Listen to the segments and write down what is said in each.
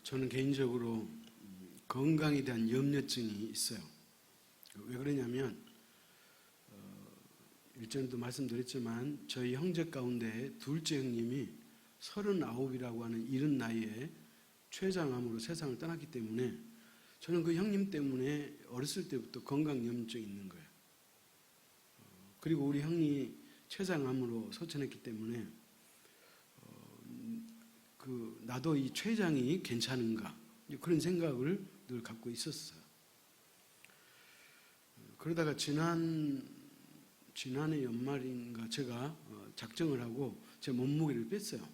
저는 개인적으로 건강에 대한 염려증이 있어요. 왜 그러냐면 일전에도 말씀드렸지만 저희 형제 가운데 둘째 형님이 39이라고 하는 이른 나이에 췌장암으로 세상을 떠났기 때문에 저는 그 형님 때문에 어렸을 때부터 건강염증이 있는 거예요. 그리고 우리 형이 췌장암으로 소천했기 때문에 나도 이 췌장이 괜찮은가 그런 생각을 늘 갖고 있었어요. 그러다가 지난해 연말인가 제가 작정을 하고 제 몸무게를 뺐어요.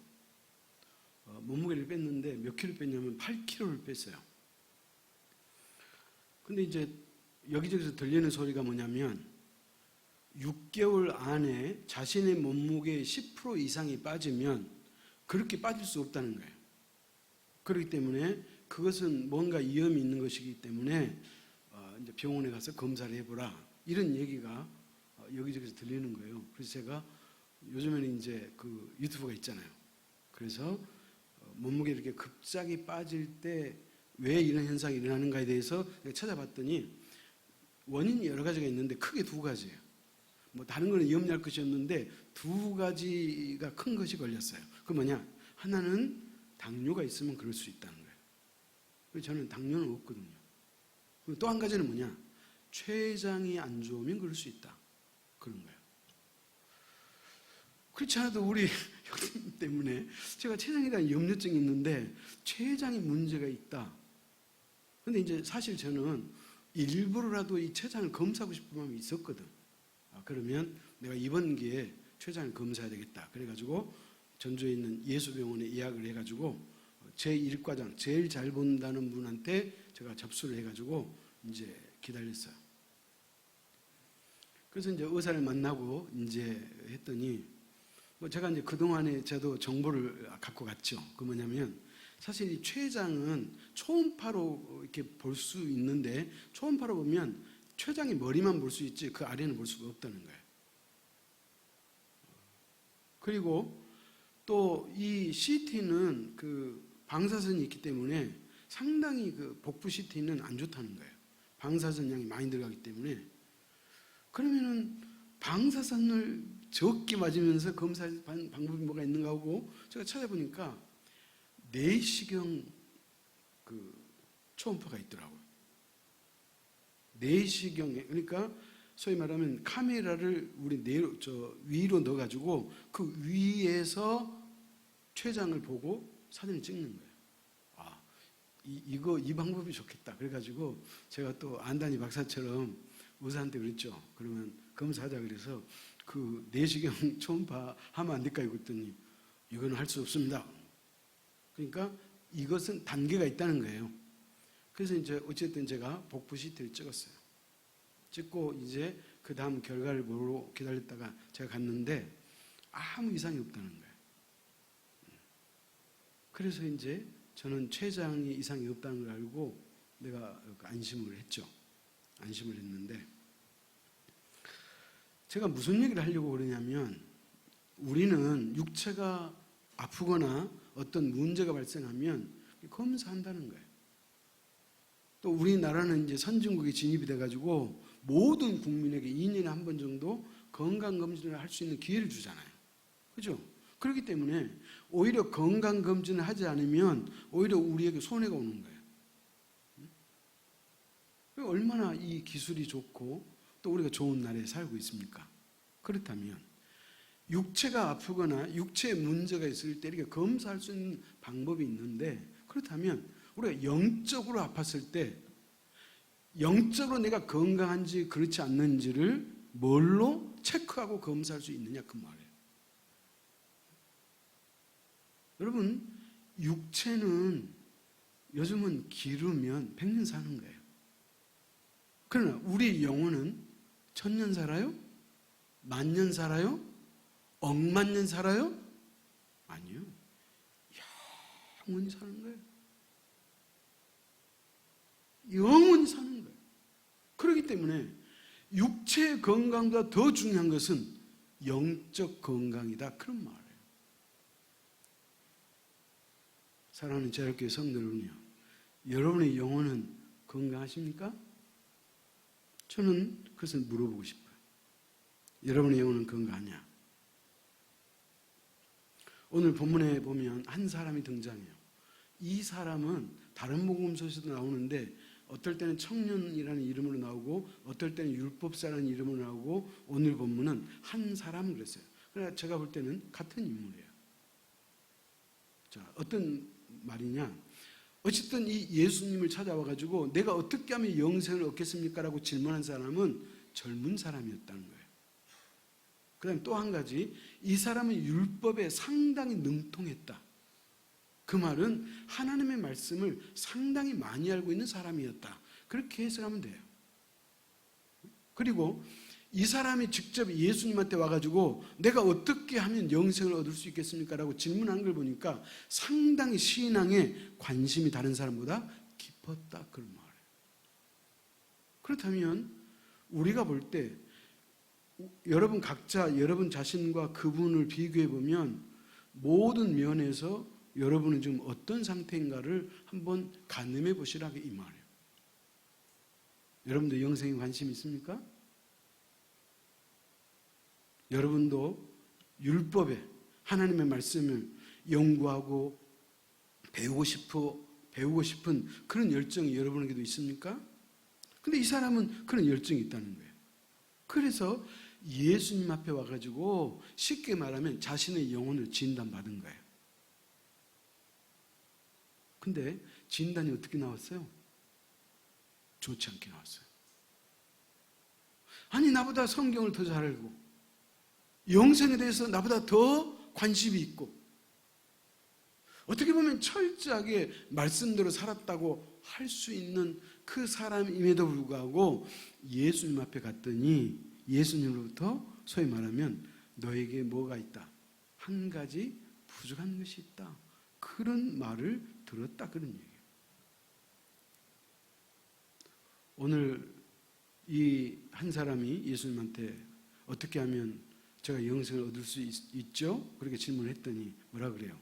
몸무게를 뺐는데 몇 킬로 뺐냐면 8kg를 뺐어요. 근데 이제 여기저기서 들리는 소리가 뭐냐면 6개월 안에 자신의 몸무게의 10% 이상이 빠지면 그렇게 빠질 수 없다는 거예요. 그렇기 때문에 그것은 뭔가 위험이 있는 것이기 때문에 이제 병원에 가서 검사를 해보라 이런 얘기가 여기저기서 들리는 거예요. 그래서 제가 요즘에는 이제 그 유튜브가 있잖아요. 그래서 몸무게 이렇게 급작이 빠질 때 왜 이런 현상이 일어나는가에 대해서 찾아봤더니 원인이 여러 가지가 있는데 크게 두 가지예요. 뭐 다른 거는 염려할 것이 없는데 두 가지가 큰 것이 걸렸어요. 그 뭐냐? 하나는 당뇨가 있으면 그럴 수 있다는 거예요. 그래서 저는 당뇨는 없거든요. 그리고 또 한 가지는 뭐냐? 췌장이 안 좋으면 그럴 수 있다. 그런 거예요. 그렇지 않아도 우리 형님 때문에 제가 췌장에 대한 염려증이 있는데 췌장에 문제가 있다. 근데 이제 사실 저는 일부러라도 이 췌장을 검사하고 싶은 마음이 있었거든. 그러면 내가 이번 기회에 췌장을 검사해야 되겠다. 그래가지고 전주에 있는 예수병원에 예약을 해가지고 제1과장, 제일 잘 본다는 분한테 제가 접수를 해가지고 이제 기다렸어요. 그래서 이제 의사를 만나고 이제 했더니 뭐 제가 이제 그동안에 저도 정보를 갖고 갔죠. 그 뭐냐면 사실 이 췌장은 초음파로 이렇게 볼 수 있는데 초음파로 보면 췌장의 머리만 볼 수 있지 그 아래는 볼 수가 없다는 거예요. 그리고 또 이 CT는 그 방사선이 있기 때문에 상당히 그 복부 CT는 안 좋다는 거예요. 방사선 양이 많이 들어가기 때문에. 그러면은 방사선을 적게 맞으면서 검사할 방법이 뭐가 있는가 하고 제가 찾아보니까 내시경 그 초음파가 있더라고요. 내시경에 그러니까 소위 말하면 카메라를 우리 위로 넣어가지고 그 위에서 췌장을 보고 사진을 찍는 거예요. 이 방법이 좋겠다. 그래가지고 제가 또 안단이 박사처럼 의사한테 그랬죠. 그러면 검사하자 그래서 그 내시경 초음파 하면 안 될까 그랬더니 이거는 할 수 없습니다. 그러니까 이것은 단계가 있다는 거예요. 그래서 이제 어쨌든 제가 복부 CT를 찍었어요. 찍고 이제 그 다음 결과를 보러 기다렸다가 제가 갔는데 아무 이상이 없다는 거예요. 그래서 이제 저는 췌장에 이상이 없다는 걸 알고 내가 안심을 했죠. 안심을 했는데 제가 무슨 얘기를 하려고 그러냐면 우리는 육체가 아프거나 어떤 문제가 발생하면 검사한다는 거예요. 또 우리나라는 이제 선진국에 진입이 돼가지고 모든 국민에게 2년에 한 번 정도 건강검진을 할 수 있는 기회를 주잖아요. 그죠? 그렇기 때문에 오히려 건강검진을 하지 않으면 오히려 우리에게 손해가 오는 거예요. 얼마나 이 기술이 좋고 또 우리가 좋은 나라에 살고 있습니까? 그렇다면 육체가 아프거나 육체에 문제가 있을 때 이렇게 검사할 수 있는 방법이 있는데 그렇다면 우리가 영적으로 아팠을 때 영적으로 내가 건강한지 그렇지 않는지를 뭘로 체크하고 검사할 수 있느냐 그 말이에요. 여러분 육체는 요즘은 기르면 100년 사는 거예요. 그러나 우리 영혼은 1000년 살아요? 10,000년 살아요? 억만 년 살아요? 아니요. 영원히 사는 거예요. 영원히 사는 거예요. 그렇기 때문에 육체 건강보다 더 중요한 것은 영적 건강이다. 그런 말이에요. 사랑하는 제일교회 성도 여러분이요. 여러분의 영혼은 건강하십니까? 저는 그것을 물어보고 싶어요. 여러분의 영혼은 건강하냐? 오늘 본문에 보면 한 사람이 등장해요. 이 사람은 다른 복음서에서도 나오는데 어떨 때는 청년이라는 이름으로 나오고 어떨 때는 율법사라는 이름으로 나오고 오늘 본문은 한 사람 그랬어요. 그러나 제가 볼 때는 같은 인물이에요. 자, 어떤 말이냐? 어쨌든 이 예수님을 찾아와가지고 내가 어떻게 하면 영생을 얻겠습니까? 라고 질문한 사람은 젊은 사람이었다는 거예요. 그 다음에 또 한 가지, 이 사람은 율법에 상당히 능통했다. 그 말은 하나님의 말씀을 상당히 많이 알고 있는 사람이었다. 그렇게 해석하면 돼요. 그리고 이 사람이 직접 예수님한테 와가지고 내가 어떻게 하면 영생을 얻을 수 있겠습니까? 라고 질문한 걸 보니까 상당히 신앙에 관심이 다른 사람보다 깊었다. 그런 말이에요. 그렇다면 우리가 볼 때 여러분 각자 여러분 자신과 그분을 비교해 보면 모든 면에서 여러분은 지금 어떤 상태인가를 한번 가늠해 보시라 이 말이에요. 여러분도 영생에 관심 있습니까? 여러분도 율법에 하나님의 말씀을 연구하고 배우고 싶은 그런 열정이 여러분에게도 있습니까? 근데 이 사람은 그런 열정이 있다는 거예요. 그래서 예수님 앞에 와가지고 쉽게 말하면 자신의 영혼을 진단받은 거예요. 근데 진단이 어떻게 나왔어요? 좋지 않게 나왔어요. 아니 나보다 성경을 더 잘 알고 영생에 대해서 나보다 더 관심이 있고 어떻게 보면 철저하게 말씀대로 살았다고 할 수 있는 그 사람임에도 불구하고 예수님 앞에 갔더니 예수님으로부터 소위 말하면 너에게 뭐가 있다? 한 가지 부족한 것이 있다. 그런 말을 들었다. 그런 얘기예요. 오늘 이 한 사람이 예수님한테 어떻게 하면 제가 영생을 얻을 수 있죠? 그렇게 질문을 했더니 뭐라 그래요?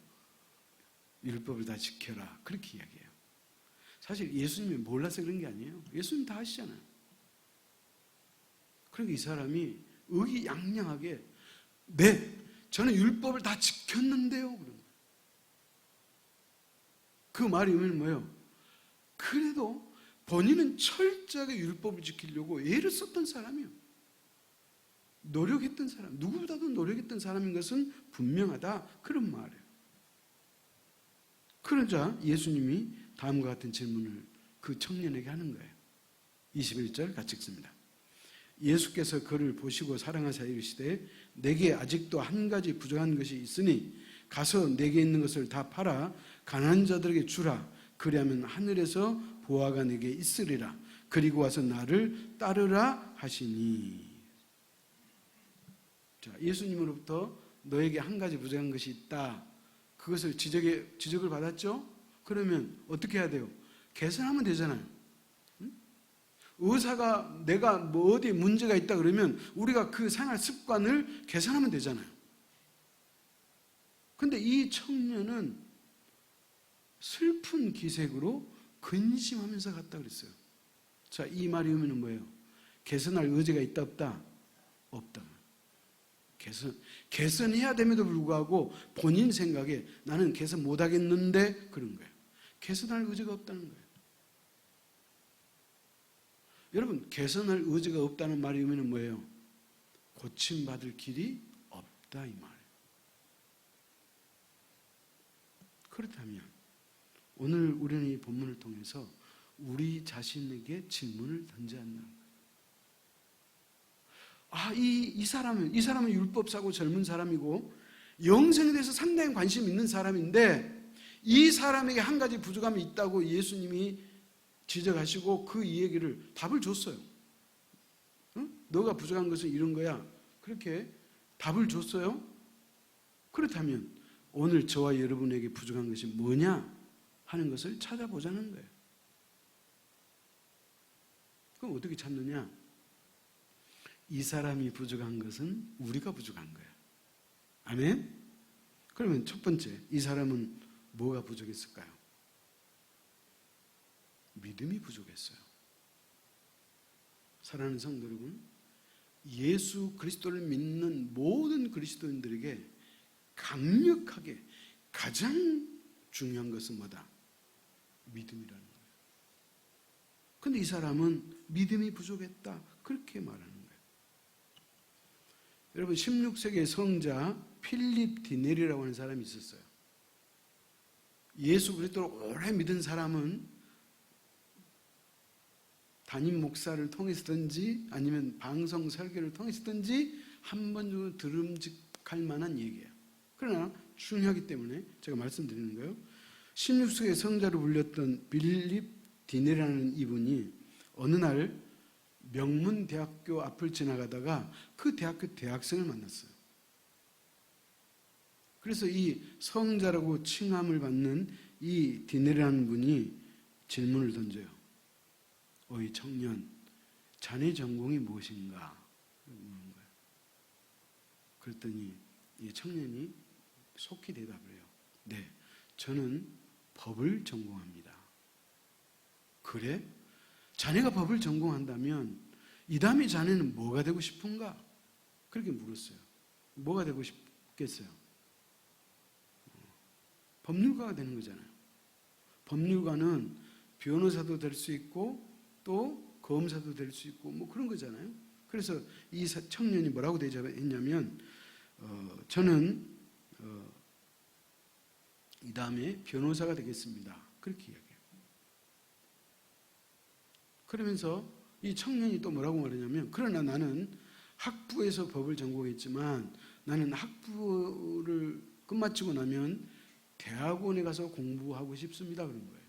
율법을 다 지켜라. 그렇게 이야기해요. 사실 예수님이 몰라서 그런 게 아니에요. 예수님 다 아시잖아요. 그러니까 이 사람이 의기양양하게 네, 저는 율법을 다 지켰는데요. 그런 거예요. 그 말이 의미는 뭐예요? 그래도 본인은 철저하게 율법을 지키려고 애를 썼던 사람이에요. 노력했던 사람, 누구보다도 노력했던 사람인 것은 분명하다. 그런 말이에요. 그러자 예수님이 다음과 같은 질문을 그 청년에게 하는 거예요. 21절 같이 읽습니다. 예수께서 그를 보시고 사랑하사 이르시되 내게 아직도 한 가지 부족한 것이 있으니 가서 내게 있는 것을 다 팔아 가난한 자들에게 주라. 그리하면 하늘에서 보화가 내게 있으리라. 그리고 와서 나를 따르라 하시니. 자, 예수님으로부터 너에게 한 가지 부족한 것이 있다. 그것을 지적을 받았죠? 그러면 어떻게 해야 돼요? 개선하면 되잖아요. 의사가 내가 뭐 어디에 문제가 있다 그러면 우리가 그 생활 습관을 개선하면 되잖아요. 근데 이 청년은 슬픈 기색으로 근심하면서 갔다 그랬어요. 자, 이 말이 의미는 뭐예요? 개선할 의지가 있다 없다? 없다. 개선해야 됨에도 불구하고 본인 생각에 나는 개선 못하겠는데 그런 거예요. 개선할 의지가 없다는 거예요. 여러분, 개선할 의지가 없다는 말의 의미는 뭐예요? 고침받을 길이 없다 이 말이에요. 그렇다면 오늘 우리는 이 본문을 통해서 우리 자신에게 질문을 던져야 한다는 거예요. 이 사람은 율법사고 젊은 사람이고 영생에 대해서 상당히 관심 있는 사람인데 이 사람에게 한 가지 부족함이 있다고 예수님이 지적하시고 그 얘기를 답을 줬어요. 너가 부족한 것은 이런 거야. 그렇게 답을 줬어요. 그렇다면 오늘 저와 여러분에게 부족한 것이 뭐냐 하는 것을 찾아보자는 거예요. 그럼 어떻게 찾느냐? 이 사람이 부족한 것은 우리가 부족한 거예요. 아멘? 그러면 첫 번째, 이 사람은 뭐가 부족했을까요? 믿음이 부족했어요. 사랑하는 성도 여러분, 예수 그리스도를 믿는 모든 그리스도인들에게 강력하게 가장 중요한 것은 뭐다? 믿음이라는 거예요. 근데 이 사람은 믿음이 부족했다, 그렇게 말하는 거예요. 여러분, 16세기의 성자 필립 디넬이라고 하는 사람이 있었어요. 예수 그리스도를 오래 믿은 사람은 담임 목사를 통해서든지 아니면 방송 설교를 통해서든지 한 번 정도 들음직할 만한 얘기예요. 그러나 중요하기 때문에 제가 말씀드리는 거예요. 16세기의 성자로 불렸던 필립 디넬이라는 이분이 어느 날 명문대학교 앞을 지나가다가 그 대학교 대학생을 만났어요. 그래서 이 성자라고 칭함을 받는 이 디넬이라는 분이 질문을 던져요. 어이 청년, 자네 전공이 무엇인가? 묻는 거예요. 그랬더니 이 청년이 속히 대답을 해요. 네, 저는 법을 전공합니다. 그래? 자네가 법을 전공한다면 이 다음에 자네는 뭐가 되고 싶은가? 그렇게 물었어요. 뭐가 되고 싶겠어요? 법률가가 되는 거잖아요. 법률가는 변호사도 될 수 있고 또 검사도 될 수 있고 뭐 그런 거잖아요. 그래서 이 청년이 뭐라고 대답했냐면 저는 이 다음에 변호사가 되겠습니다. 그렇게 이야기해요. 그러면서 이 청년이 또 뭐라고 말하냐면 그러나 나는 학부에서 법을 전공했지만 나는 학부를 끝마치고 나면 대학원에 가서 공부하고 싶습니다. 그런 거예요.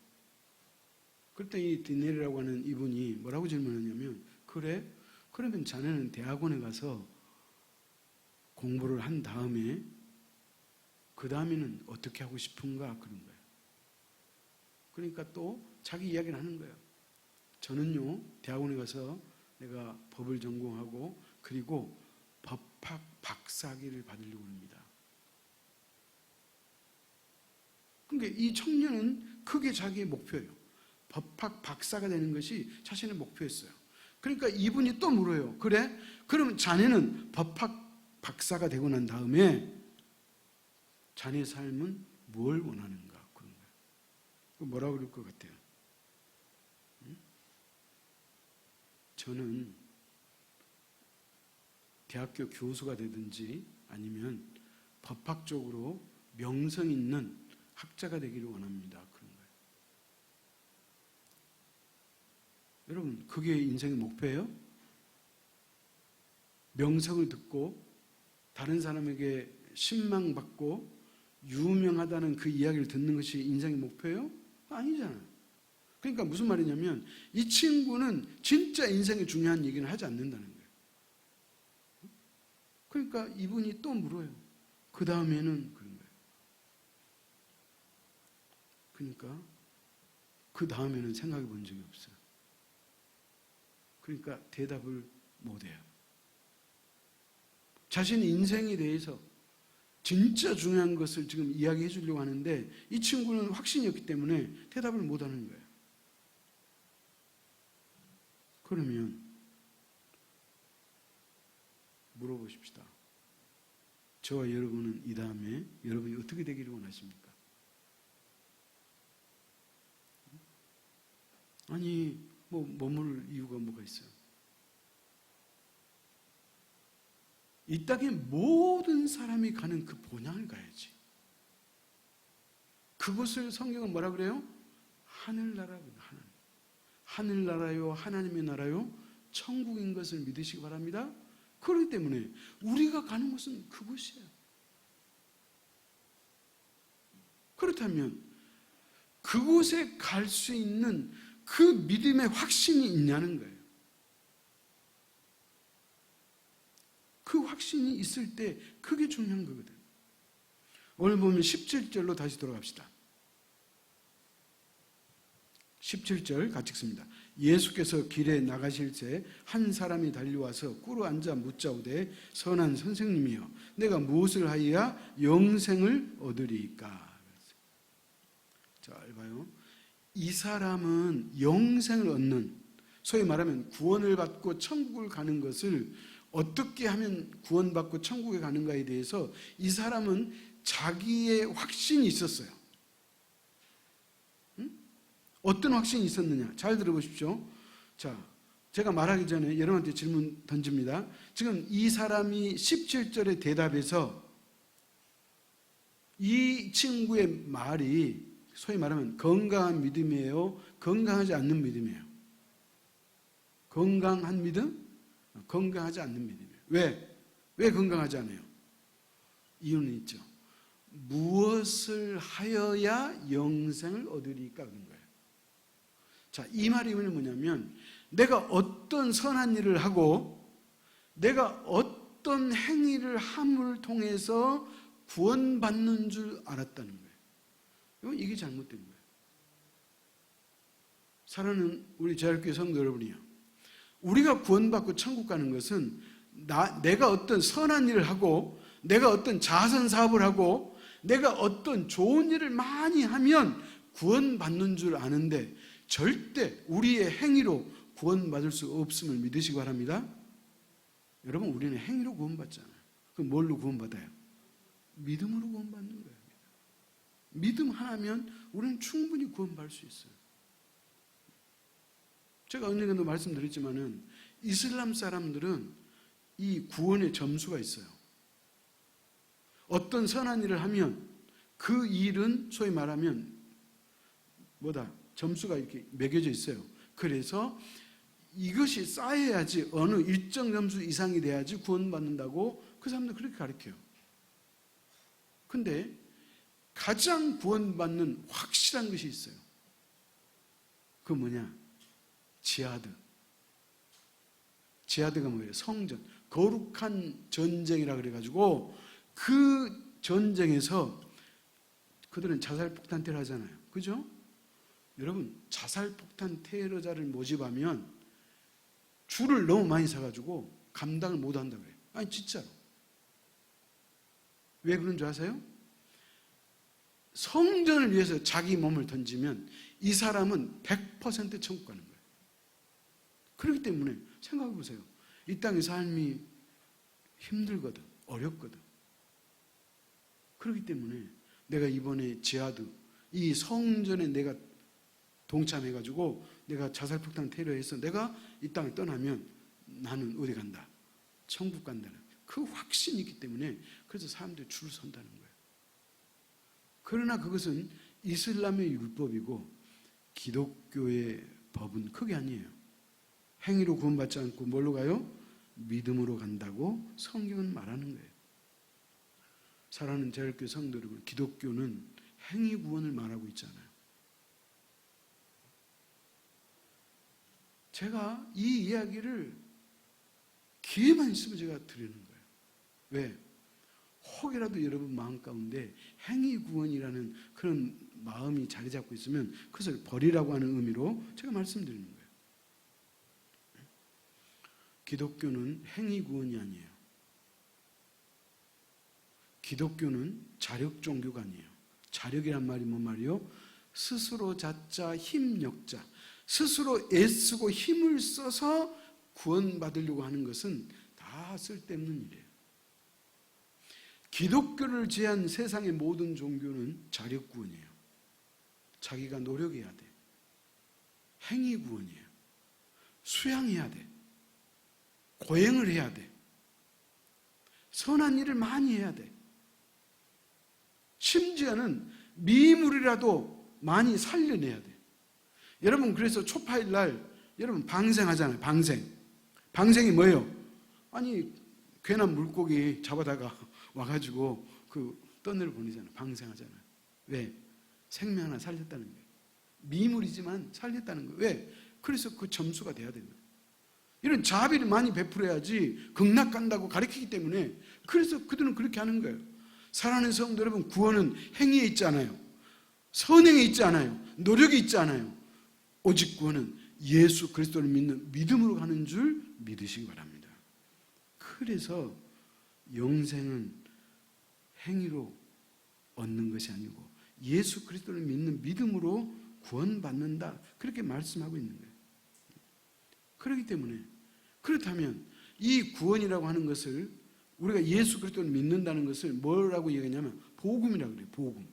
그랬더니 이 디넬이라고 하는 이분이 뭐라고 질문했냐면 그래? 그러면 자네는 대학원에 가서 공부를 한 다음에 그 다음에는 어떻게 하고 싶은가? 그런 거예요. 그러니까 또 자기 이야기를 하는 거예요. 저는요 대학원에 가서 내가 법을 전공하고 그리고 법학 박사학위를 받으려고 합니다. 그러니까 이 청년은 그게 자기의 목표예요. 법학 박사가 되는 것이 자신의 목표였어요. 그러니까 이분이 또 물어요. 그래? 그러면 자네는 법학 박사가 되고 난 다음에 자네의 삶은 뭘 원하는가? 그런 거예요. 뭐라고 그럴 것 같아요? 저는 대학교 교수가 되든지 아니면 법학적으로 명성 있는 학자가 되기를 원합니다. 그런 거예요. 여러분, 그게 인생의 목표예요? 명성을 듣고 다른 사람에게 신망받고 유명하다는 그 이야기를 듣는 것이 인생의 목표예요? 아니잖아요. 그러니까 무슨 말이냐면 이 친구는 진짜 인생에 중요한 얘기는 하지 않는다는 거예요. 그러니까 이분이 또 물어요. 그 다음에는 그런 거예요. 그러니까 그 다음에는 생각해 본 적이 없어요. 그러니까 대답을 못해요. 자신의 인생에 대해서 진짜 중요한 것을 지금 이야기해 주려고 하는데 이 친구는 확신이 없기 때문에 대답을 못하는 거예요. 그러면 물어보십시다. 저와 여러분은 이 다음에 여러분이 어떻게 되기를 원하십니까? 아니 뭐 머물 이유가 뭐가 있어요? 이 땅에 모든 사람이 가는 그 본향을 가야지. 그것을 성경은 뭐라 그래요? 하늘나라군요. 하늘나라요, 하나님의 나라요, 천국인 것을 믿으시기 바랍니다. 그렇기 때문에 우리가 가는 곳은 그곳이에요. 그렇다면 그곳에 갈 수 있는 그 믿음의 확신이 있냐는 거예요. 그 확신이 있을 때 그게 중요한 거거든. 오늘 보면 17절로 다시 돌아갑시다. 17절 같이 읽습니다. 예수께서 길에 나가실 때 한 사람이 달려와서 꿇어 앉아 묻자오되 선한 선생님이여 내가 무엇을 하여야 영생을 얻으리이까? 잘 봐요. 이 사람은 영생을 얻는, 소위 말하면 구원을 받고 천국을 가는 것을 어떻게 하면 구원받고 천국에 가는가에 대해서 이 사람은 자기의 확신이 있었어요. 어떤 확신이 있었느냐? 잘 들어보십시오. 자, 제가 말하기 전에 여러분한테 질문 던집니다. 지금 이 사람이 17절의 대답에서 이 친구의 말이 소위 말하면 건강한 믿음이에요? 건강하지 않는 믿음이에요? 건강한 믿음? 건강하지 않는 믿음이에요. 왜? 왜 건강하지 않아요? 이유는 있죠. 무엇을 하여야 영생을 얻으리까? 그런 거예요. 자, 이 말이 뭐냐면 내가 어떤 선한 일을 하고 내가 어떤 행위를 함을 통해서 구원받는 줄 알았다는 거예요. 이게 잘못된 거예요. 사랑하는 우리 재활교회 성도 여러분이요, 우리가 구원받고 천국 가는 것은 내가 어떤 선한 일을 하고 내가 어떤 자선 사업을 하고 내가 어떤 좋은 일을 많이 하면 구원받는 줄 아는데 절대 우리의 행위로 구원받을 수 없음을 믿으시기 바랍니다. 여러분, 우리는 행위로 구원받잖아요. 그럼 뭘로 구원받아요? 믿음으로 구원받는 거예요. 믿음 하나면 우리는 충분히 구원받을 수 있어요. 제가 언젠가도 말씀드렸지만은 이슬람 사람들은 이 구원의 점수가 있어요. 어떤 선한 일을 하면 그 일은 소위 말하면 점수가 이렇게 매겨져 있어요. 그래서 이것이 쌓여야지 어느 일정 점수 이상이 돼야지 구원받는다고 그 사람들 그렇게 가르쳐요. 근데 가장 구원받는 확실한 것이 있어요. 그건 뭐냐? 지하드. 지하드가 뭐예요? 성전. 거룩한 전쟁이라 그래가지고 그 전쟁에서 그들은 자살폭탄 테러 하잖아요. 그죠? 여러분, 자살폭탄 테러자를 모집하면 줄을 너무 많이 서가지고 감당을 못한다고 그래요. 아니 진짜로. 왜 그런 줄 아세요? 성전을 위해서 자기 몸을 던지면 이 사람은 100% 천국 가는 거예요. 그렇기 때문에 생각해 보세요. 이 땅의 삶이 힘들거든, 어렵거든. 그렇기 때문에 내가 이번에 지하드, 이 성전에 내가 동참해가지고 내가 자살폭탄 테러해서 내가 이 땅을 떠나면 나는 어디 간다? 천국 간다는 그 확신이 있기 때문에 그래서 사람들이 줄을 선다는 거예요. 그러나 그것은 이슬람의 율법이고 기독교의 법은 그게 아니에요. 행위로 구원받지 않고 뭘로 가요? 믿음으로 간다고 성경은 말하는 거예요. 사랑하는 재활교회 성도 여러분, 기독교는 행위 구원을 말하고 있잖아요. 제가 이 이야기를 기회만 있으면 제가 드리는 거예요. 왜? 혹이라도 여러분 마음 가운데 행위 구원이라는 그런 마음이 자리 잡고 있으면 그것을 버리라고 하는 의미로 제가 말씀드리는 거예요. 기독교는 행위 구원이 아니에요. 기독교는 자력 종교가 아니에요. 자력이란 말이 뭔 말이요? 스스로 자자 힘력자, 스스로 애쓰고 힘을 써서 구원받으려고 하는 것은 다 쓸데없는 일이에요. 기독교를 제한 세상의 모든 종교는 자력 구원이에요. 자기가 노력해야 돼. 행위 구원이에요. 수양해야 돼. 고행을 해야 돼. 선한 일을 많이 해야 돼. 심지어는 미물이라도 많이 살려내야 돼. 여러분, 그래서 초파일 날 여러분 방생하잖아요. 방생이 뭐예요? 아니, 괜한 물고기 잡아다가 와가지고 그 떠내려 보내잖아요. 방생하잖아요. 왜? 생명 하나 살렸다는 거예요. 미물이지만 살렸다는 거예요. 왜? 그래서 그 점수가 돼야 되는 거예요. 이런 자비를 많이 베풀어야지 극락간다고 가르치기 때문에 그래서 그들은 그렇게 하는 거예요. 사랑하는 성도 여러분, 구원은 행위에 있지 않아요. 선행에 있지 않아요. 노력이 있지 않아요. 오직 구원은 예수 그리스도를 믿는 믿음으로 가는 줄 믿으시기 바랍니다. 그래서 영생은 행위로 얻는 것이 아니고 예수 그리스도를 믿는 믿음으로 구원받는다. 그렇게 말씀하고 있는 거예요. 그렇기 때문에 그렇다면 이 구원이라고 하는 것을 우리가 예수 그리스도를 믿는다는 것을 뭐라고 얘기하냐면 복음이라고 그래요. 복음.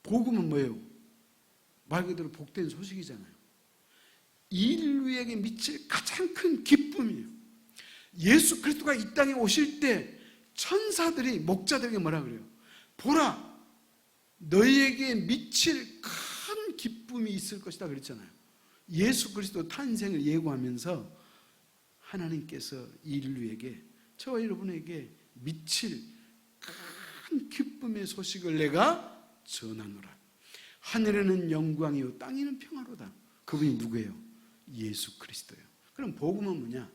복음은 뭐예요? 말 그대로 복된 소식이잖아요. 인류에게 미칠 가장 큰 기쁨이에요. 예수 그리스도가 이 땅에 오실 때 천사들이 목자들에게 뭐라 그래요? 보라, 너희에게 미칠 큰 기쁨이 있을 것이다 그랬잖아요. 예수 그리스도 탄생을 예고하면서 하나님께서 인류에게, 저와 여러분에게 미칠 큰 기쁨의 소식을 내가 전하노라. 하늘에는 영광이요 땅에는 평화로다. 그분이 누구예요? 예수 그리스도예요. 그럼 복음은 뭐냐?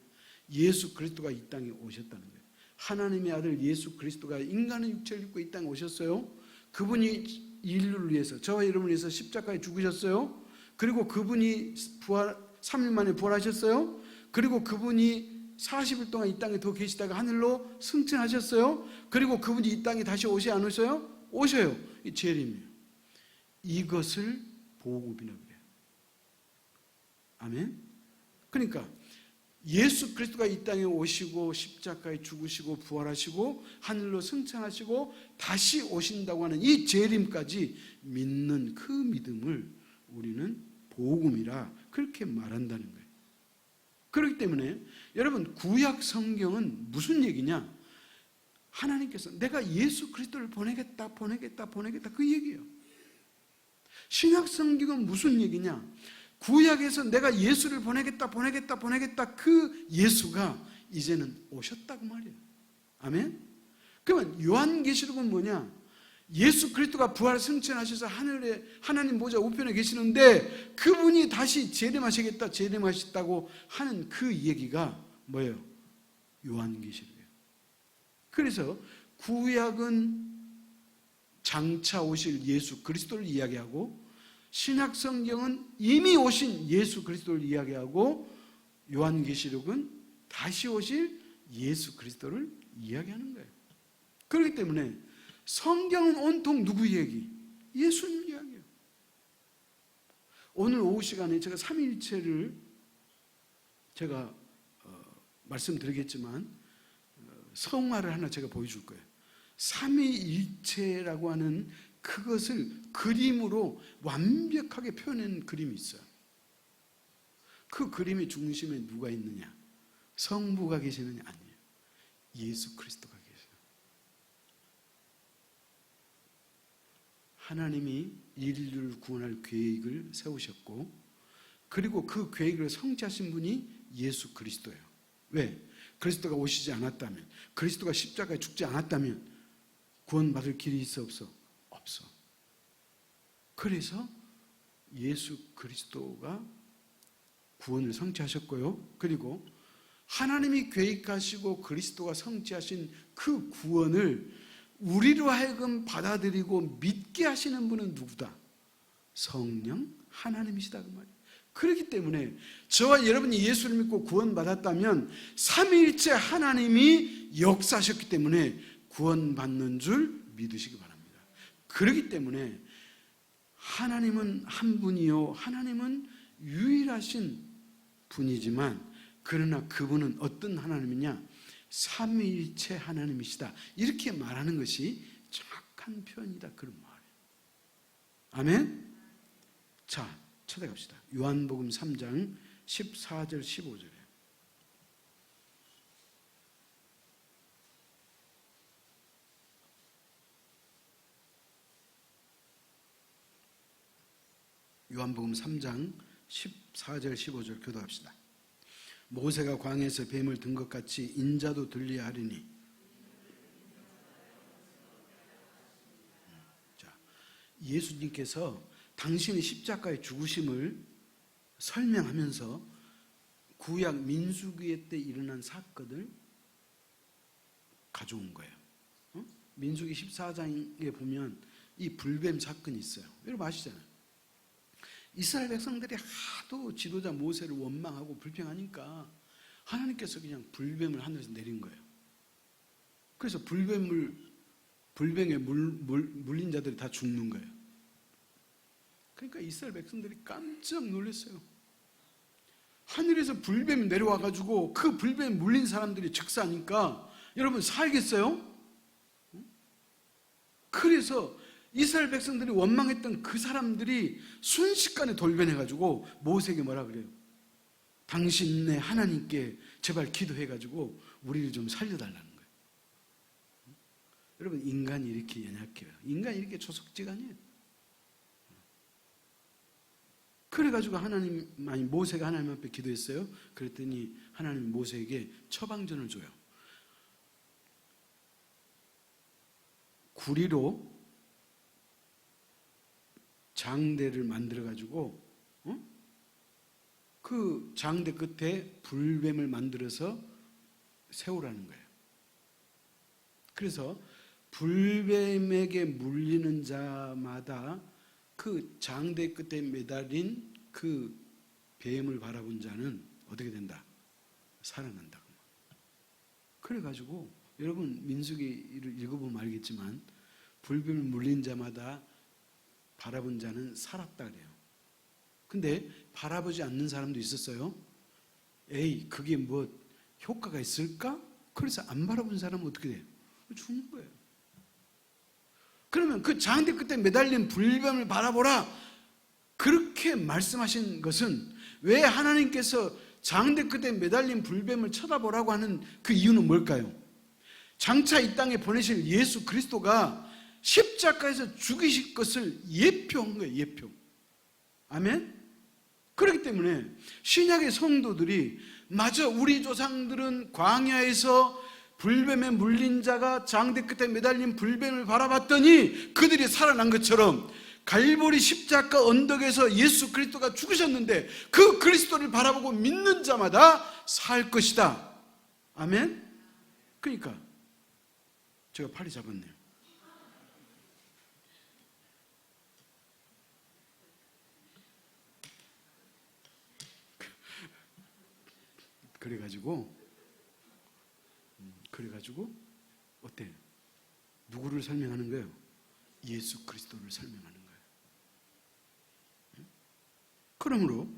예수 그리스도가 이 땅에 오셨다는 거예요. 하나님의 아들 예수 그리스도가 인간의 육체를 입고 이 땅에 오셨어요. 그분이 인류를 위해서, 저와 여러분을 위해서 십자가에 죽으셨어요. 그리고 그분이 3일 만에 부활하셨어요. 그리고 그분이 40일 동안 이 땅에 더 계시다가 하늘로 승천하셨어요. 그리고 그분이 이 땅에 다시 오시 안 오셔요? 오셔요. 이 재림이에요. 이것을 복음이라고 그래요. 아멘? 그러니까 예수 그리스도가 이 땅에 오시고 십자가에 죽으시고 부활하시고 하늘로 승천하시고 다시 오신다고 하는 이 재림까지 믿는 그 믿음을 우리는 복음이라 그렇게 말한다는 거예요. 그렇기 때문에 여러분, 구약 성경은 무슨 얘기냐? 하나님께서 내가 예수 그리스도를 보내겠다 그 얘기예요. 신약 성경은 무슨 얘기냐? 구약에서 내가 예수를 보내겠다 그 예수가 이제는 오셨다고 말이에요. 아멘? 그러면 요한계시록은 뭐냐? 예수 그리스도가 부활 승천하셔서 하늘에 하나님 보좌 우편에 계시는데 그분이 다시 재림하셨다고 하는 그 얘기가 뭐예요? 요한계시록이에요. 그래서 구약은 장차 오실 예수 그리스도를 이야기하고 신약 성경은 이미 오신 예수 그리스도를 이야기하고 요한계시록은 다시 오실 예수 그리스도를 이야기하는 거예요. 그렇기 때문에 성경은 온통 누구 얘기? 예수님 이야기예요. 오늘 오후 시간에 제가 삼위일체를 제가 말씀드리겠지만 성화를 하나 제가 보여줄 거예요. 삼위일체라고 하는 그것을 그림으로 완벽하게 표현한 그림이 있어요. 그 그림의 중심에 누가 있느냐? 성부가 계시느냐? 아니에요. 예수 그리스도가 계세요. 하나님이 인류를 구원할 계획을 세우셨고 그리고 그 계획을 성취하신 분이 예수 그리스도예요. 왜? 그리스도가 오시지 않았다면, 그리스도가 십자가에 죽지 않았다면 구원받을 길이 있어 없어? 없어. 그래서 예수 그리스도가 구원을 성취하셨고요. 그리고 하나님이 계획하시고 그리스도가 성취하신 그 구원을 우리로 하여금 받아들이고 믿게 하시는 분은 누구다? 성령 하나님이시다 그 말이에요. 그렇기 때문에 저와 여러분이 예수를 믿고 구원받았다면 삼위일체 하나님이 역사하셨기 때문에 구원받는 줄 믿으시기 바랍니다. 그렇기 때문에 하나님은 한 분이요, 하나님은 유일하신 분이지만 그러나 그분은 어떤 하나님이냐? 삼위일체 하나님이시다. 이렇게 말하는 것이 정확한 표현이다. 그런 말이에요. 아멘? 자, 찾아갑시다. 요한복음 3장 14절 15절에 요한복음 3장 14절 15절 교도합시다. 모세가 광야에서 뱀을 든 것 같이 인자도 들리야 하리니. 자, 예수님께서 당신의 십자가의 죽으심을 설명하면서 구약 민수기에 때 일어난 사건을 가져온 거예요. 민수기 14장에 보면 이 불뱀 사건이 있어요. 여러분 아시잖아요. 이스라엘 백성들이 하도 지도자 모세를 원망하고 불평하니까 하나님께서 그냥 불뱀을 하늘에서 내린 거예요. 그래서 불뱀에 물린 자들이 다 죽는 거예요. 그러니까 이스라엘 백성들이 깜짝 놀랐어요. 하늘에서 불뱀이 내려와가지고 그 불뱀에 물린 사람들이 즉사하니까 여러분 살겠어요? 그래서 이스라엘 백성들이 원망했던 그 사람들이 순식간에 돌변해가지고 모세에게 뭐라 그래요? 당신네 하나님께 제발 기도해가지고 우리를 좀 살려달라는 거예요. 여러분 인간이 이렇게 연약해요. 인간이 이렇게 조석지간이에요. 그래가지고 모세가 하나님 앞에 기도했어요. 그랬더니 하나님 모세에게 처방전을 줘요. 구리로 장대를 만들어가지고 그 장대 끝에 불뱀을 만들어서 세우라는 거예요. 그래서 불뱀에게 물리는 자마다 그 장대 끝에 매달린 그 뱀을 바라본 자는 어떻게 된다? 살아난다. 그래가지고 여러분 민수기를 읽어보면 알겠지만 불뱀을 물린 자마다 바라본 자는 살았다 그래요. 근데 바라보지 않는 사람도 있었어요. 에이 그게 뭐 효과가 있을까? 그래서 안 바라본 사람은 어떻게 돼요? 죽는 거예요. 그러면 그 장대 끝에 매달린 불뱀을 바라보라 그렇게 말씀하신 것은 왜 하나님께서 장대 끝에 매달린 불뱀을 쳐다보라고 하는 그 이유는 뭘까요? 장차 이 땅에 보내실 예수 그리스도가 십자가에서 죽이실 것을 예표한 거예요. 예표. 아멘? 그렇기 때문에 신약의 성도들이 마저 우리 조상들은 광야에서 불뱀에 물린 자가 장대 끝에 매달린 불뱀을 바라봤더니 그들이 살아난 것처럼 갈보리 십자가 언덕에서 예수 그리스도가 죽으셨는데 그 그리스도를 바라보고 믿는 자마다 살 것이다. 아멘? 그러니까 제가 팔이 잡았네요. 그래가지고 어때? 누구를 설명하는 거예요? 예수 그리스도를 설명하는 거예요. 그러므로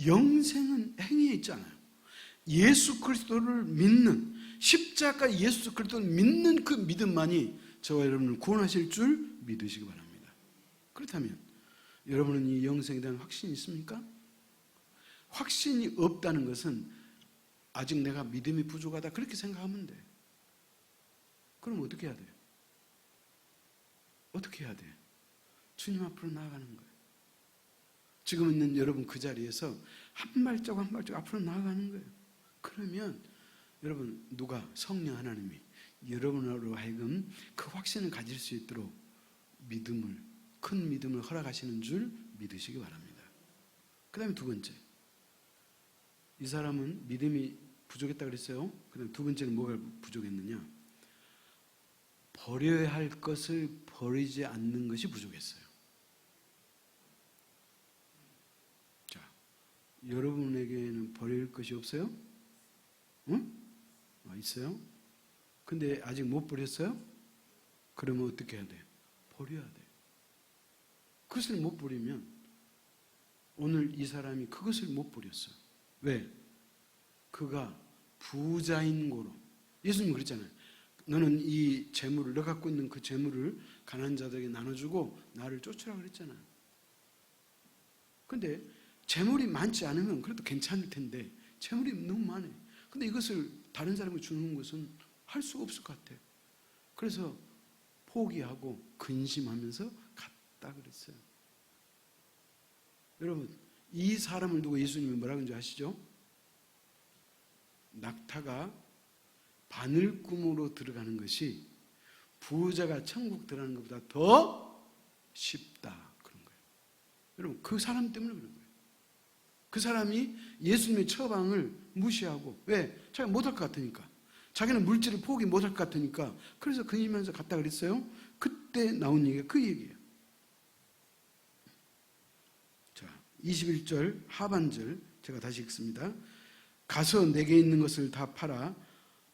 영생은 행위에 있지 않아요. 예수 그리스도를 믿는 십자가 예수 그리스도를 믿는 그 믿음만이 저와 여러분을 구원하실 줄 믿으시기 바랍니다. 그렇다면 여러분은 이 영생에 대한 확신이 있습니까? 확신이 없다는 것은 아직 내가 믿음이 부족하다 그렇게 생각하면 돼. 그럼 어떻게 해야 돼요? 어떻게 해야 돼요? 주님 앞으로 나아가는 거예요. 지금 있는 여러분 그 자리에서 한 발자국 한 발자국 앞으로 나아가는 거예요. 그러면 여러분 누가? 성령 하나님이 여러분으로 하여금 그 확신을 가질 수 있도록 믿음을, 큰 믿음을 허락하시는 줄 믿으시기 바랍니다. 그 다음에 두 번째, 이 사람은 믿음이 부족했다 그랬어요. 그 다음에 두 번째는 뭐가 부족했느냐? 버려야 할 것을 버리지 않는 것이 부족했어요. 자, 여러분에게는 버릴 것이 없어요? 응? 있어요? 근데 아직 못 버렸어요? 그러면 어떻게 해야 돼요? 버려야 돼요. 그것을 못 버리면 오늘 이 사람이 그것을 못 버렸어요. 왜? 그가 부자인 고로. 예수님 그랬잖아요. 너는 이 재물을, 너 갖고 있는 그 재물을 가난한 자들에게 나눠주고 나를 쫓으라 그랬잖아요. 근데 재물이 많지 않으면 그래도 괜찮을 텐데 재물이 너무 많아요. 근데 이것을 다른 사람에게 주는 것은 할 수가 없을 것 같아요. 그래서 포기하고 근심하면서 갔다 그랬어요. 여러분, 이 사람을 두고 예수님이 뭐라고 하는지 아시죠? 낙타가 바늘구멍으로 들어가는 것이 부자가 천국 들어가는 것보다 더 쉽다 그런 거예요. 여러분 그 사람 때문에 그런 거예요. 그 사람이 예수님의 처방을 무시하고 왜? 자기가 못할 것 같으니까. 자기는 물질을 포기 못할 것 같으니까. 그래서 근심하면서 갔다 그랬어요. 그때 나온 얘기가 그 얘기예요. 자, 21절 하반절 제가 다시 읽습니다. 가서 내게 있는 것을 다 팔아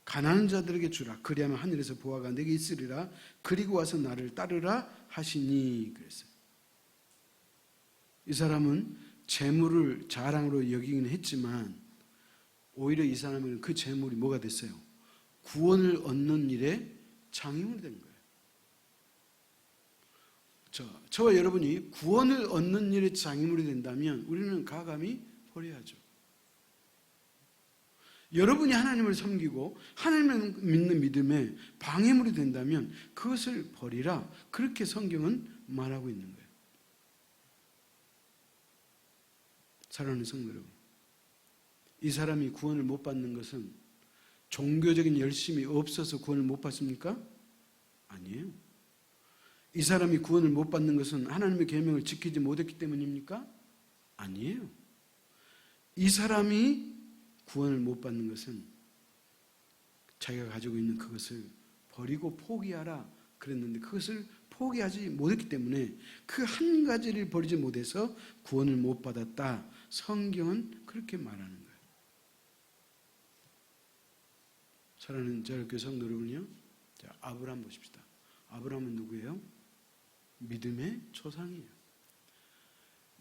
가난한 자들에게 주라. 그리하면 하늘에서 보화가 내게 있으리라. 그리고 와서 나를 따르라 하시니 그랬어요. 이 사람은 재물을 자랑으로 여기긴 했지만 오히려 이 사람은 그 재물이 뭐가 됐어요? 구원을 얻는 일에 장애물이 된 거예요. 저와 여러분이 구원을 얻는 일에 장애물이 된다면 우리는 가감히 버려야죠. 여러분이 하나님을 섬기고 하나님을 믿는 믿음에 방해물이 된다면 그것을 버리라. 그렇게 성경은 말하고 있는 거예요. 사랑하는 성도 여러분, 이 사람이 구원을 못 받는 것은 종교적인 열심이 없어서 구원을 못 받습니까? 아니에요. 이 사람이 구원을 못 받는 것은 하나님의 계명을 지키지 못했기 때문입니까? 아니에요. 이 사람이 구원을 못 받는 것은 자기가 가지고 있는 그것을 버리고 포기하라 그랬는데 그것을 포기하지 못했기 때문에 그 한 가지를 버리지 못해서 구원을 못 받았다. 성경은 그렇게 말하는 거예요. 사랑하는 저학교 성도 여러분요, 자, 아브라함 보십시다. 아브라함은 누구예요? 믿음의 조상이에요.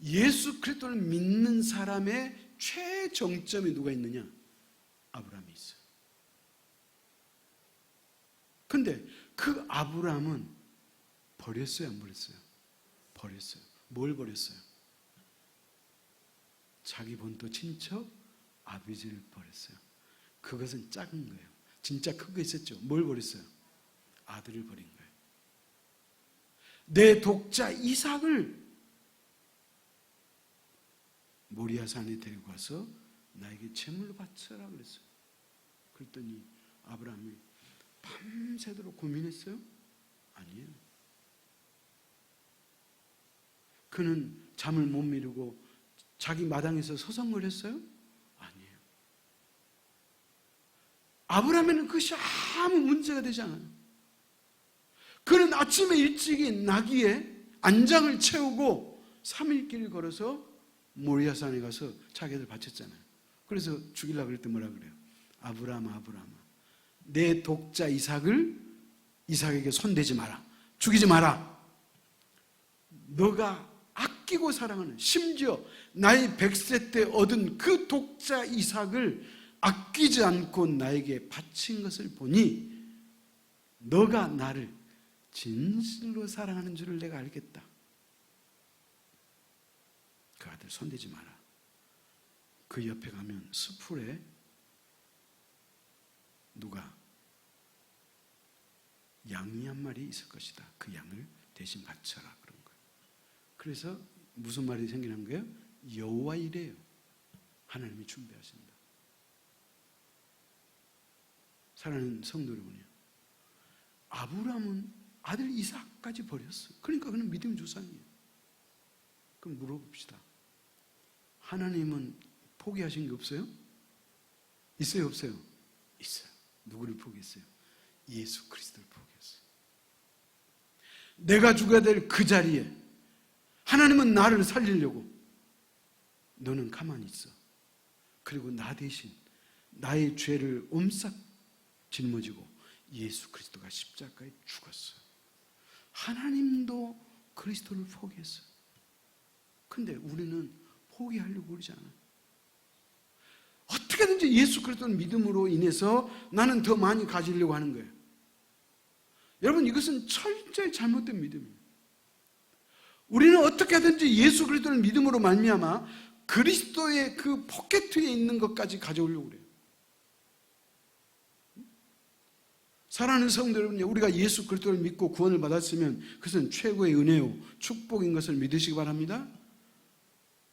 예수 그리스도를 믿는 사람의 최정점에 누가 있느냐? 아브라함이 있어요. 근데 그 아브라함은 버렸어요, 안 버렸어요? 버렸어요. 뭘 버렸어요? 자기 본토 친척 아비지를 버렸어요. 그것은 작은 거예요. 진짜 큰 거 있었죠. 뭘 버렸어요? 아들을 버린 거예요. 내 독자 이삭을 모리아 산에 데리고 와서 나에게 제물로 바쳐라 그랬어요. 그랬더니 아브라함이 밤새도록 고민했어요? 아니에요. 그는 잠을 못 미루고 자기 마당에서 서성거렸어요? 아니에요. 아브라함에는 그것이 아무 문제가 되지 않아요. 그는 아침에 일찍이 나귀에 안장을 채우고 3일 길을 걸어서 모리아산에 가서 자기 아들 바쳤잖아요. 그래서 죽이려고 그럴 때 뭐라 그래요? 아브라함아, 아브라함아, 내 독자 이삭에게 손대지 마라. 죽이지 마라. 너가 아끼고 사랑하는, 심지어 나이 100세 때 얻은 그 독자 이삭을 아끼지 않고 나에게 바친 것을 보니 너가 나를 진실로 사랑하는 줄을 내가 알겠다. 그 아들 손대지 마라. 그 옆에 가면 수풀에 누가 양이 한 마리 있을 것이다. 그 양을 대신 바쳐라 그런 거예요. 그래서 무슨 말이 생기는 거예요? 여호와 이래요. 하나님이 준비하신다. 사랑하는 성도 여러분이요, 아브라함은 아들 이삭까지 버렸어요. 그러니까 그는 믿음의 조상이에요. 그럼 물어봅시다. 하나님은 포기하신 게 없어요? 있어요, 없어요? 있어요. 누구를 포기했어요? 예수 그리스도를 포기했어요. 내가 죽어야 될 그 자리에 하나님은 나를 살리려고 너는 가만히 있어. 그리고 나 대신 나의 죄를 옴싹 짊어지고 예수 그리스도가 십자가에 죽었어요. 하나님도 그리스도를 포기했어요. 근데 우리는 포기하려고 그러지 않아요. 어떻게든지 예수 그리스도를 믿음으로 인해서 나는 더 많이 가지려고 하는 거예요. 여러분, 이것은 철저히 잘못된 믿음이에요. 우리는 어떻게든지 예수 그리스도를 믿음으로 말미암아 그리스도의 그 포켓에 있는 것까지 가져오려고 그래요. 사랑하는 성도 여러분, 우리가 예수 그리스도를 믿고 구원을 받았으면 그것은 최고의 은혜요 축복인 것을 믿으시기 바랍니다.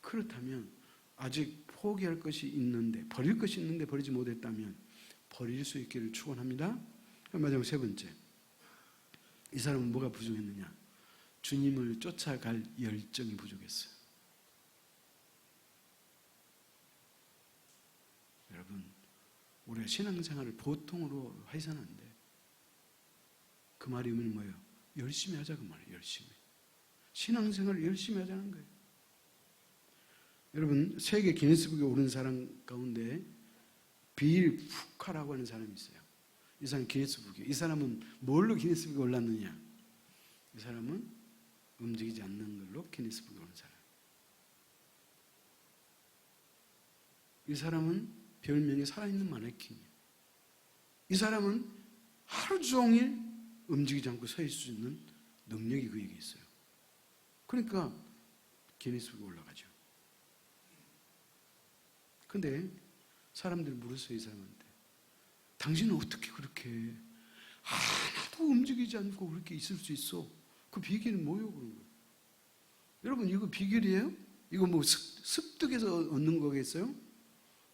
그렇다면 아직 포기할 것이 있는데, 버릴 것이 있는데 버리지 못했다면 버릴 수 있기를 축원합니다. 마지막 세 번째, 이 사람은 뭐가 부족했느냐? 주님을 쫓아갈 열정이 부족했어요. 여러분, 우리가 신앙생활을 보통으로 해서는 안 돼요. 그 말의 의미는 뭐예요? 열심히 하자, 그 말이에요. 열심히. 신앙생활을 열심히 하자는 거예요. 여러분, 세계 기네스북에 오른 사람 가운데 빌 푸카라고 하는 사람이 있어요. 이 사람은 기네스북이에요. 이 사람은 뭘로 기네스북에 올랐느냐? 이 사람은 움직이지 않는 걸로 기네스북에 오른 사람. 이 사람은 별명이 살아있는 마네킹이에요. 이 사람은 하루 종일 움직이지 않고 서 있을 수 있는 능력이 그에게 있어요. 그러니까 기네스북에 올라가죠. 근데 사람들이 물었어요, 이 사람한테. 당신은 어떻게 그렇게 하나도 움직이지 않고 그렇게 있을 수 있어? 그 비결이 뭐예요? 그런 거예요. 여러분, 이거 비결이에요? 이거 뭐 습득해서 얻는 거겠어요?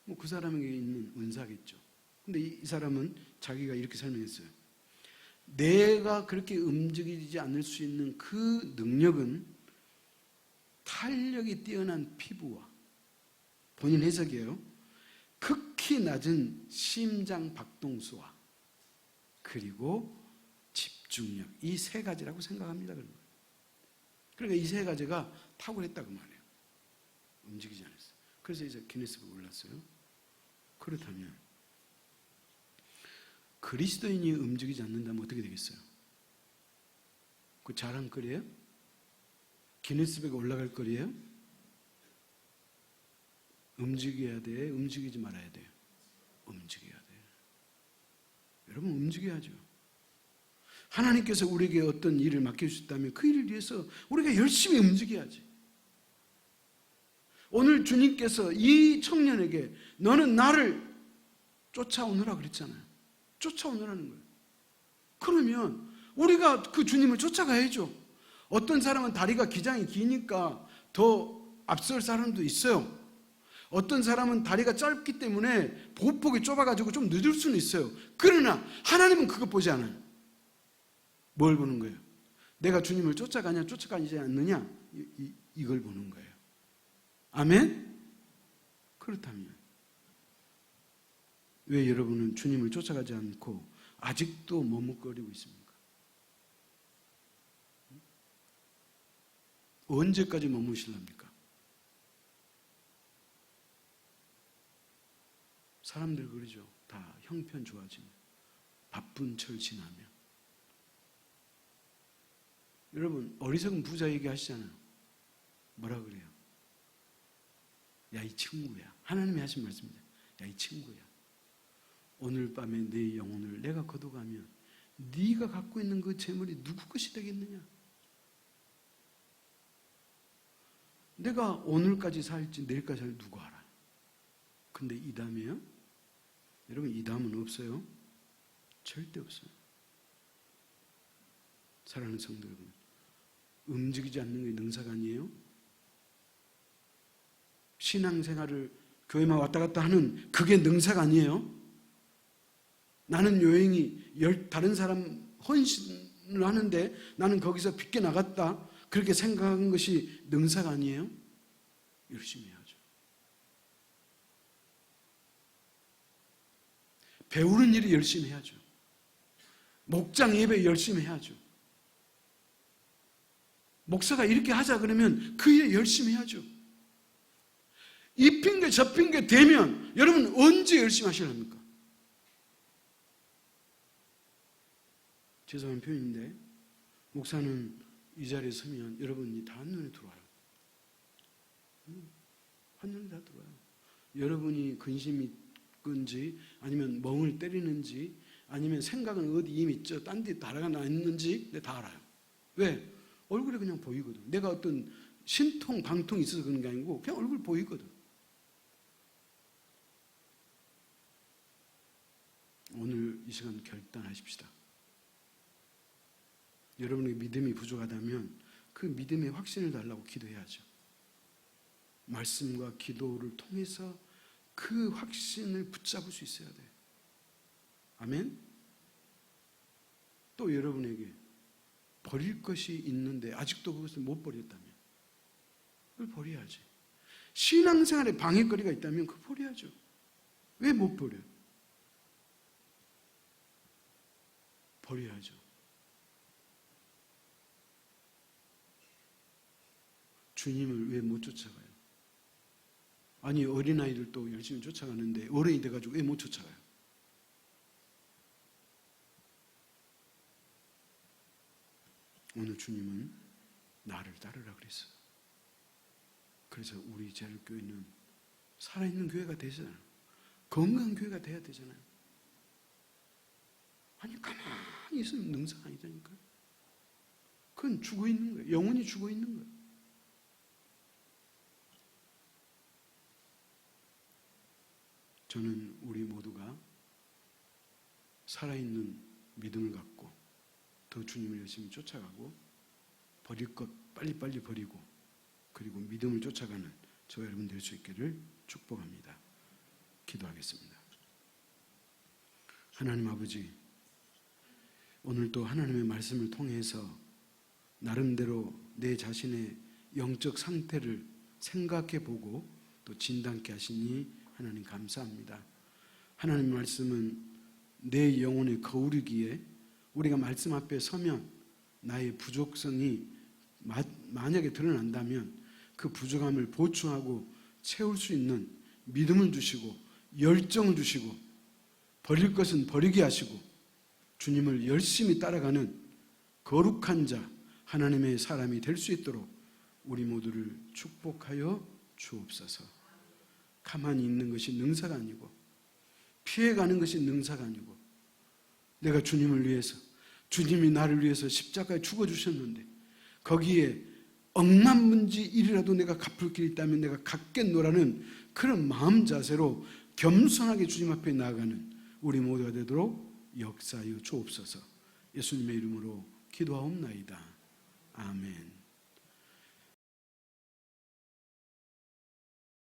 뭐 그 사람에게 있는 은사겠죠. 근데 이 사람은 자기가 이렇게 설명했어요. 내가 그렇게 움직이지 않을 수 있는 그 능력은 탄력이 뛰어난 피부와, 본인 해석이에요, 극히 낮은 심장 박동수와 그리고 집중력, 이 세 가지라고 생각합니다. 그러니까 이 세 가지가 탁월했다고 말해요. 움직이지 않았어요. 그래서 이제 기네스북에 올랐어요. 그렇다면 그리스도인이 움직이지 않는다면 어떻게 되겠어요? 그 자랑거리예요? 기네스북에 올라갈 거리예요? 움직여야 돼? 움직이지 말아야 돼요? 움직여야 돼요. 여러분, 움직여야죠. 하나님께서 우리에게 어떤 일을 맡겨주셨다면 그 일을 위해서 우리가 열심히 움직여야지. 오늘 주님께서 이 청년에게 너는 나를 쫓아오느라 그랬잖아요. 쫓아오느라는 거예요. 그러면 우리가 그 주님을 쫓아가야죠. 어떤 사람은 다리가 기장이 기니까 더 앞설 사람도 있어요. 어떤 사람은 다리가 짧기 때문에 보폭이 좁아가지고 좀 늦을 수는 있어요. 그러나 하나님은 그것 보지 않아요. 뭘 보는 거예요? 내가 주님을 쫓아가냐 쫓아가지 않느냐, 이걸 보는 거예요. 아멘? 그렇다면 왜 여러분은 주님을 쫓아가지 않고 아직도 머뭇거리고 있습니까? 언제까지 머무실랍니까? 사람들 그러죠. 다 형편 좋아지면, 바쁜 철 지나면. 여러분, 어리석은 부자 얘기하시잖아요. 뭐라 그래요? 야, 이 친구야. 하나님이 하신 말씀입니다. 야, 이 친구야. 오늘 밤에 내 영혼을 내가 거둬가면 네가 갖고 있는 그 재물이 누구 것이 되겠느냐? 내가 오늘까지 살지 내일까지 살지 누구 알아? 근데 이 다음에요? 여러분, 이 다음은 없어요? 절대 없어요. 사랑하는 성도 여러분, 움직이지 않는 게 능사가 아니에요? 신앙생활을 교회만 왔다 갔다 하는 그게 능사가 아니에요? 나는 여행이 다른 사람 헌신을 하는데 나는 거기서 빗겨 나갔다, 그렇게 생각한 것이 능사가 아니에요? 열심히 해야죠. 배우는 일을 열심히 해야죠. 목장 예배 열심히 해야죠. 목사가 이렇게 하자 그러면 그 일 열심히 해야죠. 이 핑계 저 핑계 대면 여러분 언제 열심히 하시랍니까? 죄송한 표현인데 목사는 이 자리에 서면 여러분이 다 한눈에 들어와요. 한눈에 다 들어와요. 여러분이 근심이 건지 아니면 멍을 때리는지 아니면 생각은 어디 이미 딴 데 달아가 나 있는지 다 알아요. 왜? 얼굴이 그냥 보이거든. 내가 어떤 신통 방통이 있어서 그런 게 아니고 그냥 얼굴 보이거든. 오늘 이 시간 결단하십시다. 여러분에게 믿음이 부족하다면 그 믿음의 확신을 달라고 기도해야죠. 말씀과 기도를 통해서 그 확신을 붙잡을 수 있어야 돼요. 아멘? 또 여러분에게 버릴 것이 있는데 아직도 그것을 못 버렸다면 그걸 버려야지. 신앙생활에 방해거리가 있다면 그걸 버려야죠. 왜 못 버려요? 버려야죠. 주님을 왜 못 쫓아가요? 아니, 어린아이들도 열심히 쫓아가는데 어른이 돼가지고 왜 못 쫓아가요? 오늘 주님은 나를 따르라 그랬어요. 그래서 우리 제일교회는 살아있는 교회가 되잖아요. 건강한 교회가 돼야 되잖아요. 아니 가만히 있으면 능사가 아니다니까요. 그건 죽어 있는 거예요. 영혼이 죽어 있는 거예요. 저는 우리 모두가 살아있는 믿음을 갖고 더 주님을 열심히 쫓아가고 버릴 것 빨리빨리 버리고 그리고 믿음을 쫓아가는 저와 여러분 될 수 있기를 축복합니다. 기도하겠습니다. 하나님 아버지, 오늘도 하나님의 말씀을 통해서 나름대로 내 자신의 영적 상태를 생각해 보고 또 진단케 하시니 하나님 감사합니다. 하나님 말씀은 내 영혼의 거울이기에 우리가 말씀 앞에 서면 나의 부족성이 만약에 드러난다면 그 부족함을 보충하고 채울 수 있는 믿음을 주시고 열정을 주시고 버릴 것은 버리게 하시고 주님을 열심히 따라가는 거룩한 자 하나님의 사람이 될 수 있도록 우리 모두를 축복하여 주옵소서. 가만히 있는 것이 능사가 아니고 피해가는 것이 능사가 아니고 내가 주님을 위해서 주님이 나를 위해서 십자가에 죽어주셨는데 거기에 억만 문지 일이라도 내가 갚을 길이 있다면 내가 갚겠노라는 그런 마음 자세로 겸손하게 주님 앞에 나아가는 우리 모두가 되도록 역사하여 주옵소서. 예수님의 이름으로 기도하옵나이다. 아멘.